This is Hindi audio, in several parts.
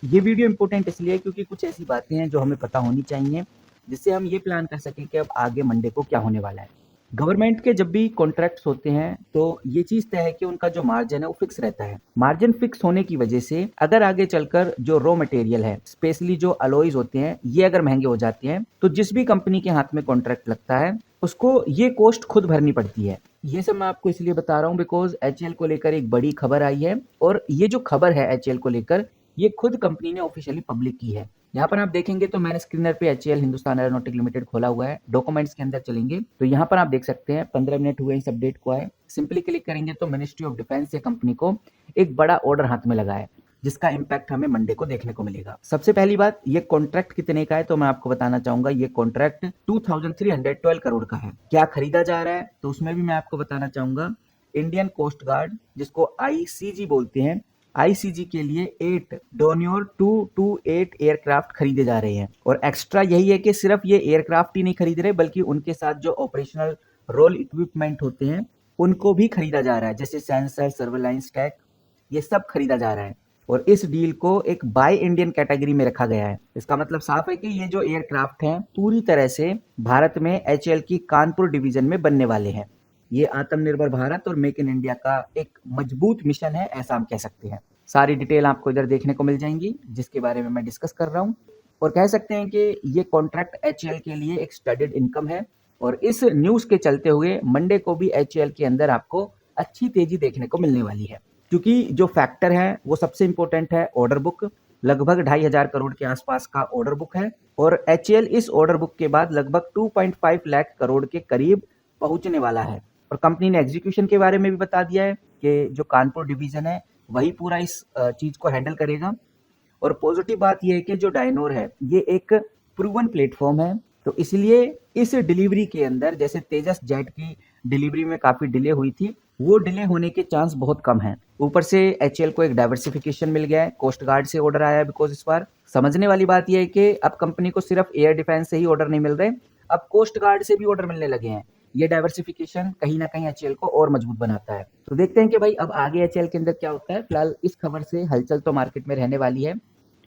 ये वीडियो इंपॉर्टेंट इसलिए क्योंकि कुछ ऐसी बातें हैं जो हमें पता होनी चाहिए, जिससे हम ये प्लान कर सकें कि अब आगे मंडे को क्या होने वाला है। गवर्नमेंट के जब भी कॉन्ट्रैक्ट्स होते हैं तो ये चीज़ तय है कि उनका जो मार्जिन है वो फिक्स रहता है। मार्जिन फिक्स होने की वजह से अगर आगे चलकर जो रॉ मटेरियल है, स्पेशली जो अलॉयज होते हैं, ये अगर महंगे हो जाते हैं तो जिस भी कंपनी के हाथ में कॉन्ट्रैक्ट लगता है उसको ये कॉस्ट खुद भरनी पड़ती है। ये सब मैं आपको इसलिए बता रहा हूँ बिकॉज एचएएल को लेकर एक बड़ी खबर आई है, और ये जो खबर है एचएएल को लेकर ये खुद कंपनी ने ऑफिशियली पब्लिक की है। यहाँ पर आप देखेंगे तो मैंने स्क्रीनर पे एचएएल हिंदुस्तान एरोनॉटिक लिमिटेड खोला हुआ है, डॉक्यूमेंट्स के अंदर चलेंगे तो यहाँ पर आप देख सकते हैं 15 मिनट हुए इस अपडेट को आए। सिंपली क्लिक करेंगे तो मिनिस्ट्री ऑफ डिफेंस से कंपनी को एक बड़ा ऑर्डर हाथ में लगा है, जिसका इम्पैक्ट हमें मंडे को देखने को मिलेगा। सबसे पहली बात, ये कॉन्ट्रैक्ट कितने का है तो मैं आपको बताना चाहूंगा। ये कॉन्ट्रैक्ट 2312 करोड़ का है। क्या खरीदा जा रहा है तो उसमें भी मैं आपको बताना चाहूंगा। इंडियन कोस्ट गार्ड, जिसको आईसीजी बोलते हैं, आईसीजी के लिए 8 डोनियर 228 एयरक्राफ्ट खरीदे जा रहे हैं। और एक्स्ट्रा यही है कि सिर्फ ये एयरक्राफ्ट ही नहीं खरीद रहे बल्कि उनके साथ जो ऑपरेशनल रोल इक्विपमेंट होते हैं उनको भी खरीदा जा रहा है, जैसे सेंसर, सर्वेलांस टैक, ये सब खरीदा जा रहा है। और इस डील को एक बाय इंडियन कैटेगरी में रखा गया है। इसका मतलब साफ है कि ये जो एयरक्राफ्ट हैं पूरी तरह से भारत में एचएएल की कानपुर डिवीजन में बनने वाले हैं। ये आत्मनिर्भर भारत और मेक इन इंडिया का एक मजबूत मिशन है, ऐसा हम कह सकते हैं। सारी डिटेल आपको इधर देखने को मिल जाएंगी जिसके बारे में मैं डिस्कस कर रहा हूँ। और कह सकते हैं कि ये कॉन्ट्रैक्ट एचएएल के लिए एक स्टडीड इनकम है। और इस न्यूज के चलते हुए मंडे को भी एचएएल के अंदर आपको अच्छी तेजी देखने को मिलने वाली है, क्योंकि जो फैक्टर है वो सबसे इंपॉर्टेंट है ऑर्डर बुक। लगभग 2500 करोड़ के आसपास का ऑर्डर बुक है, और एचएएल इस ऑर्डर बुक के बाद लगभग 2.5 लाख करोड़ के करीब पहुंचने वाला है। और कंपनी ने एग्जीक्यूशन के बारे में भी बता दिया है कि जो कानपुर डिवीजन है वही पूरा इस चीज को हैंडल करेगा। और पॉजिटिव बात यह है कि जो डायनोर है ये एक प्रूवन प्लेटफॉर्म है, तो इसलिए इस डिलीवरी के अंदर, जैसे तेजस जेट की डिलीवरी में काफी डिले हुई थी, वो डिले होने के चांस बहुत कम हैं। ऊपर से एचएएल को एक डाइवर्सिफिकेशन मिल गया है, कोस्ट गार्ड से ऑर्डर आया है। बिकॉज इस बार समझने वाली बात यह है कि अब कंपनी को सिर्फ एयर डिफेंस से ही ऑर्डर नहीं मिल रहे, अब कोस्ट गार्ड से भी ऑर्डर मिलने लगे हैं। ये डाइवर्सिफिकेशन कहीं ना कहीं एचएएल को और मजबूत बनाता है। तो देखते हैं कि भाई अब आगे एचएएल के अंदर क्या होता है। फिलहाल इस खबर से हलचल तो मार्केट में रहने वाली है,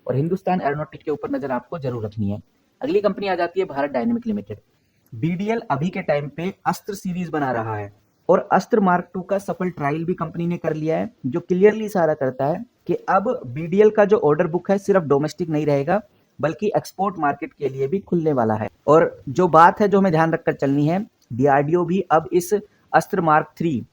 और हिंदुस्तान एरोनॉटिक के ऊपर नजर आपको जरूर रखनी है। अगली कंपनी आ जाती है भारत डायनेमिक लिमिटेड। बीडीएल अभी के टाइम पे अस्त्र सीरीज बना रहा है, और अस्त्र मार्क 2 का सफल ट्रायल भी कंपनी ने कर लिया है, जो क्लियरली इशारा करता है कि अब बीडीएल का जो ऑर्डर बुक है सिर्फ डोमेस्टिक नहीं रहेगा बल्कि एक्सपोर्ट मार्केट के लिए भी खुलने वाला है। और जो बात है जो हमें ध्यान रखकर चलनी है, डीआरडीओ भी अब इस अस्त्र मार्क 3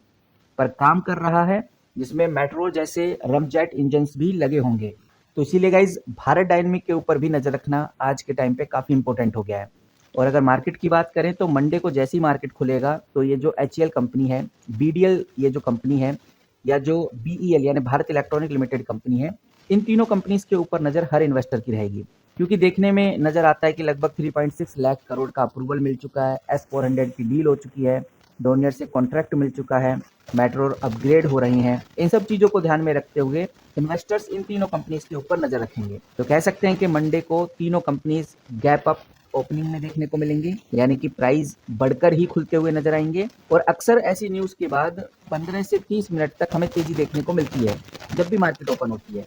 पर काम कर रहा है, जिसमें मेट्रो जैसे रमजेट इंजन भी लगे होंगे। तो इसीलिए गाइज भारत डायनेमिक के ऊपर भी नजर रखना आज के टाइम पे काफी इंपॉर्टेंट हो गया है। और अगर मार्केट की बात करें तो मंडे को जैसी मार्केट खुलेगा तो ये जो एचएएल कंपनी है, बीडीएल ये जो कंपनी है, या जो बीईएल यानी भारत इलेक्ट्रॉनिक लिमिटेड कंपनी है, इन तीनों कंपनीज के ऊपर नजर हर इन्वेस्टर की रहेगी। क्योंकि देखने में नजर आता है कि लगभग 3.6 लाख करोड़ का अप्रूवल मिल चुका है, S-400 की डील हो चुकी है, डोनियर से कॉन्ट्रैक्ट मिल चुका है, मेट्रो अपग्रेड हो रही हैं। इन सब चीजों को ध्यान में रखते हुए इन्वेस्टर्स इन तीनों कंपनीज के ऊपर नजर रखेंगे। तो कह सकते हैं कि मंडे को तीनों कंपनीज गैप अप ओपनिंग में देखने को मिलेंगे, यानी कि प्राइस बढ़कर ही खुलते हुए नजर आएंगे। और अक्सर ऐसी न्यूज के बाद 15 से 30 मिनट तक हमें तेजी देखने को मिलती है जब भी मार्केट ओपन होती है,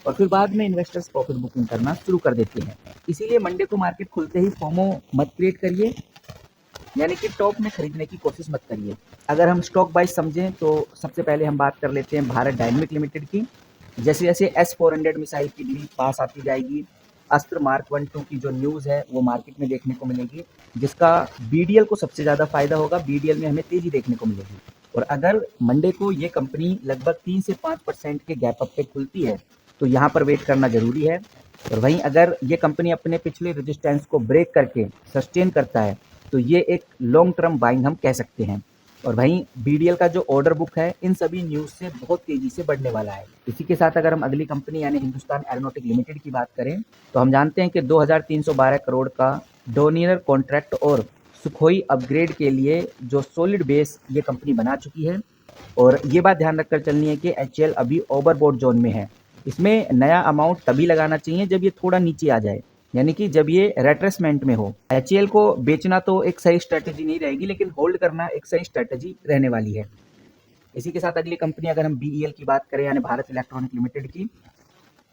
और फिर बाद में इन्वेस्टर्स प्रॉफिट बुकिंग करना शुरू कर देते हैं। इसीलिए मंडे को मार्केट खुलते ही फोमो मत क्रिएट करिए, यानी कि टॉप में खरीदने की कोशिश मत करिए। अगर हम स्टॉक बाइज समझें तो सबसे पहले हम बात कर लेते हैं भारत डायनेमिक लिमिटेड की। जैसे जैसे S-400 मिसाइल की डील पास आती जाएगी, अस्त्र मार्क 1-2 की जो न्यूज़ है वो मार्केट में देखने को मिलेगी, जिसका बीडीएल को सबसे ज़्यादा फायदा होगा। बीडीएल में हमें तेजी देखने को मिलेगी। और अगर मंडे को ये कंपनी लगभग 3 से 5% के गैप अप पे खुलती है तो यहाँ पर वेट करना जरूरी है। और वहीं अगर ये कंपनी अपने पिछले रेजिस्टेंस को ब्रेक करके सस्टेन करता है तो ये एक लॉन्ग टर्म बाइंग हम कह सकते हैं। और वहीं बीडीएल का जो ऑर्डर बुक है इन सभी न्यूज से बहुत तेजी से बढ़ने वाला है। इसी के साथ अगर हम अगली कंपनी यानी हिंदुस्तान एरोनॉटिक लिमिटेड की बात करें तो हम जानते हैं कि 2312 करोड़ का डोनियर कॉन्ट्रैक्ट और सुखोई अपग्रेड के लिए जो सॉलिड बेस ये कंपनी बना चुकी है। और ये बात ध्यान रखकर चलनी है कि एचएएल अभी ओवरबोट जोन में है। इसमें नया अमाउंट तभी लगाना चाहिए जब ये थोड़ा नीचे आ जाए, यानी कि जब ये रेट्रेसमेंट में हो। एचएएल को बेचना तो एक सही स्ट्रेटेजी नहीं रहेगी, लेकिन होल्ड करना एक सही स्ट्रेटेजी रहने वाली है। इसी के साथ अगली कंपनी अगर हम बीईएल की बात करें यानी भारत इलेक्ट्रॉनिक लिमिटेड की,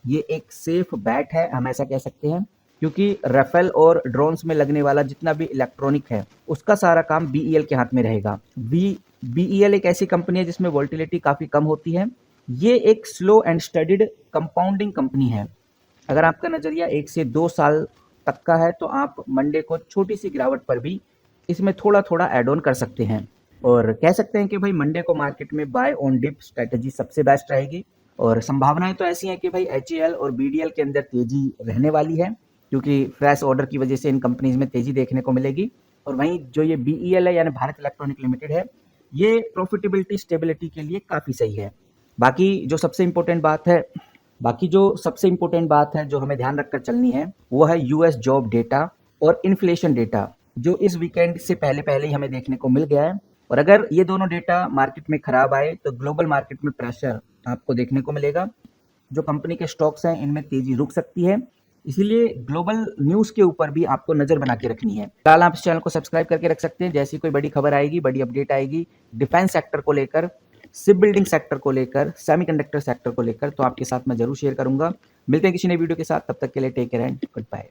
ये एक सेफ बैट है, हम ऐसा कह सकते हैं, क्योंकि राफेल और ड्रोन्स में लगने वाला जितना भी इलेक्ट्रॉनिक है उसका सारा काम बीईएल के हाथ में रहेगा। बीईएल एक ऐसी कंपनी है जिसमें वोल्टिलिटी काफ़ी कम होती है। ये एक slow and studied compounding company है। अगर आपका नज़रिया 1 से 2 साल तक का है तो आप मंडे को छोटी सी गिरावट पर भी इसमें थोड़ा-थोड़ा ऐड ऑन कर सकते हैं और कह सकते हैं कि भाई मंडे को मार्केट में बाय ऑन डिप स्ट्रैटेजी सबसे बेस्ट रहेगी और संभावनाएं तो ऐसी हैं कि भाई एचएएल और बीडीएल के अंदर तेजी रहने वाली है क्योंकि फ्रेश ऑर्डर की वजह से इन कंपनीज में तेजी देखने को मिलेगी। और वहीं जो ये बीईएल है यानी भारत इलेक्ट्रॉनिक लिमिटेड है, ये प्रॉफिटेबिलिटी स्टेबिलिटी के लिए काफ़ी सही है। बाकी जो सबसे इम्पोर्टेंट बात है जो हमें ध्यान रखकर चलनी है वो है यूएस जॉब डेटा और इन्फ्लेशन डेटा, जो इस वीकेंड से पहले ही हमें देखने को मिल गया है। और अगर ये दोनों डेटा मार्केट में खराब आए तो ग्लोबल मार्केट में प्रेशर आपको देखने को मिलेगा। जो कंपनी के स्टॉक्स हैं इनमें तेजी रुक सकती है, इसीलिए ग्लोबल न्यूज़ के ऊपर भी आपको नज़र बना के रखनी है। फिलहाल आप इस चैनल को सब्सक्राइब करके रख सकते हैं, जैसी कोई बड़ी खबर आएगी, बड़ी अपडेट आएगी डिफेंस सेक्टर को लेकर, शिप बिल्डिंग सेक्टर को लेकर, सेमीकंडक्टर सेक्टर को लेकर, तो आपके साथ मैं जरूर शेयर करूंगा। मिलते हैं किसी नई वीडियो के साथ, तब तक के लिए take care and good bye.